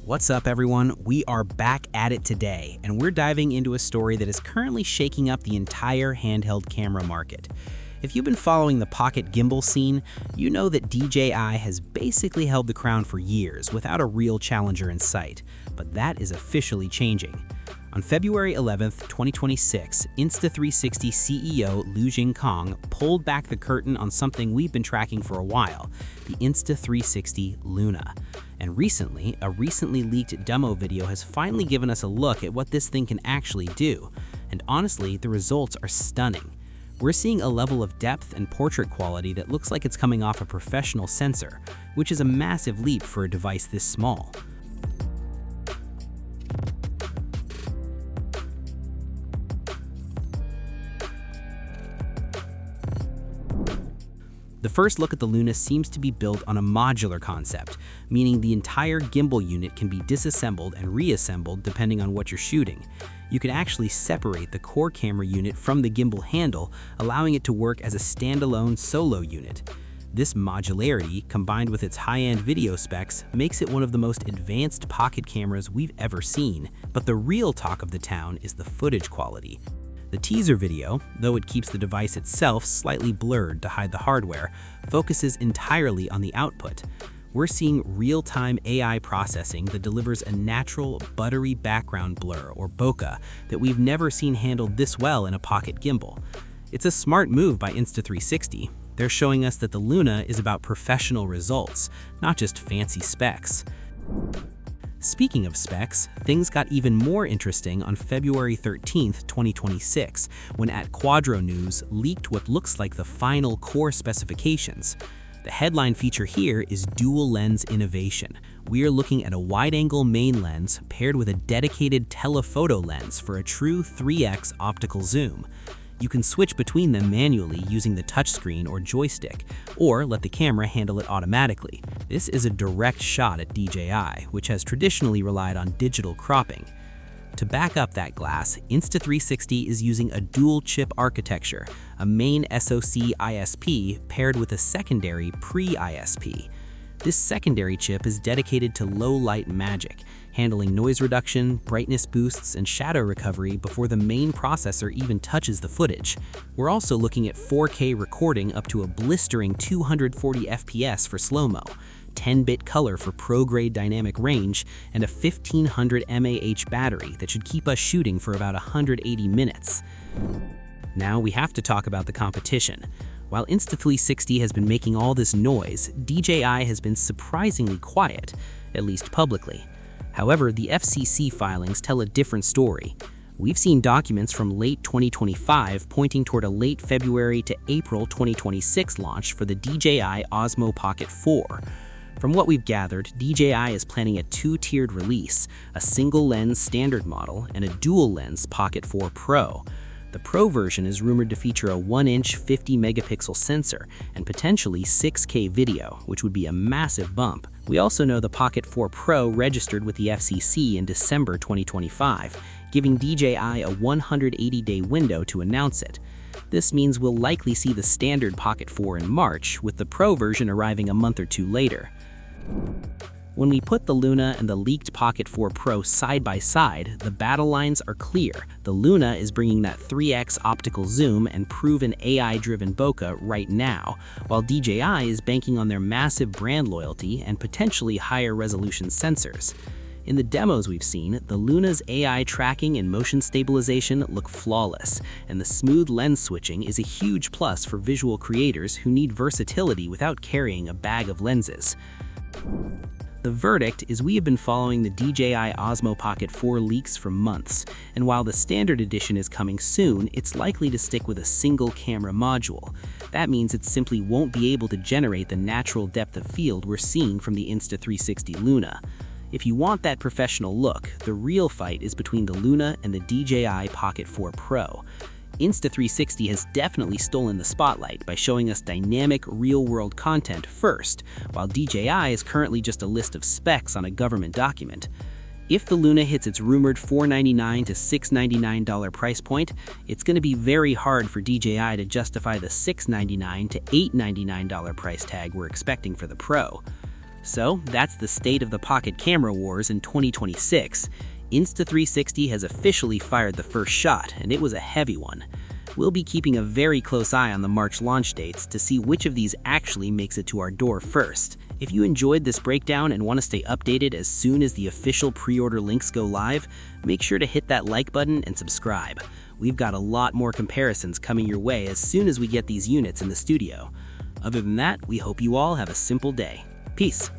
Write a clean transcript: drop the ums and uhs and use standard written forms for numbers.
What's up, everyone? We are back at it today, and we're diving into a story that is currently shaking up the entire handheld camera market. If you've been following the Pocket gimbal scene, you know that DJI has basically held the crown for years without a real challenger in sight, but that is officially changing. On February 11th, 2026, Insta360 CEO Lu Kong pulled back the curtain on something we've been tracking for a while, the Insta360 Luna. And recently, a recently leaked demo video has finally given us a look at what this thing can actually do. And honestly, the results are stunning. We're seeing a level of depth and portrait quality that looks like it's coming off a professional sensor, which is a massive leap for a device this small. The first look at the Luna seems to be built on a modular concept, meaning the entire gimbal unit can be disassembled and reassembled depending on what you're shooting. You can actually separate the core camera unit from the gimbal handle, allowing it to work as a standalone solo unit. This modularity, combined with its high-end video specs, makes it one of the most advanced pocket cameras we've ever seen. But the real talk of the town is the footage quality. The teaser video, though it keeps the device itself slightly blurred to hide the hardware, focuses entirely on the output. We're seeing real-time AI processing that delivers a natural, buttery background blur, or bokeh, that we've never seen handled this well in a pocket gimbal. It's a smart move by Insta360. They're showing us that the Luna is about professional results, not just fancy specs. Speaking of specs, things got even more interesting on February 13th, 2026, when at Quadro News leaked what looks like the final core specifications. The headline feature here is dual lens innovation. We are looking at a wide-angle main lens paired with a dedicated telephoto lens for a true 3x optical zoom. You can switch between them manually using the touchscreen or joystick, or let the camera handle it automatically. This is a direct shot at DJI, which has traditionally relied on digital cropping. To back up that glass, Insta360 is using a dual-chip architecture, a main SoC ISP paired with a secondary pre-ISP. This secondary chip is dedicated to low-light magic, handling noise reduction, brightness boosts, and shadow recovery before the main processor even touches the footage. We're also looking at 4K recording up to a blistering 240 FPS for slow-mo, 10-bit color for pro-grade dynamic range, and a 1500 mAh battery that should keep us shooting for about 180 minutes. Now we have to talk about the competition. While Insta360 has been making all this noise, DJI has been surprisingly quiet, at least publicly. However, the FCC filings tell a different story. We've seen documents from late 2025 pointing toward a late February to April 2026 launch for the DJI Osmo Pocket 4. From what we've gathered, DJI is planning a two-tiered release, a single-lens standard model and a dual-lens Pocket 4 Pro. The Pro version is rumored to feature a 1-inch 50-megapixel sensor and potentially 6K video, which would be a massive bump. We also know the Pocket 4 Pro registered with the FCC in December 2025, giving DJI a 180-day window to announce it. This means we'll likely see the standard Pocket 4 in March, with the Pro version arriving a month or two later. When we put the Luna and the leaked Pocket 4 Pro side by side, the battle lines are clear. The Luna is bringing that 3x optical zoom and proven AI-driven bokeh right now, while DJI is banking on their massive brand loyalty and potentially higher resolution sensors. In the demos we've seen, the Luna's AI tracking and motion stabilization look flawless, and the smooth lens switching is a huge plus for visual creators who need versatility without carrying a bag of lenses. The verdict is we have been following the DJI Osmo Pocket 4 leaks for months, and while the standard edition is coming soon, it's likely to stick with a single camera module. That means it simply won't be able to generate the natural depth of field we're seeing from the Insta360 Luna. If you want that professional look, the real fight is between the Luna and the DJI Pocket 4 Pro. Insta360 has definitely stolen the spotlight by showing us dynamic, real-world content first, while DJI is currently just a list of specs on a government document. If the Luna hits its rumored $499 to $699 price point, it's going to be very hard for DJI to justify the $699 to $899 price tag we're expecting for the Pro. So that's the state of the Pocket camera wars in 2026. Insta360 has officially fired the first shot, and it was a heavy one. We'll be keeping a very close eye on the March launch dates to see which of these actually makes it to our door first. If you enjoyed this breakdown and want to stay updated as soon as the official pre-order links go live, make sure to hit that like button and subscribe. We've got a lot more comparisons coming your way as soon as we get these units in the studio. Other than that, we hope you all have a simple day. Peace.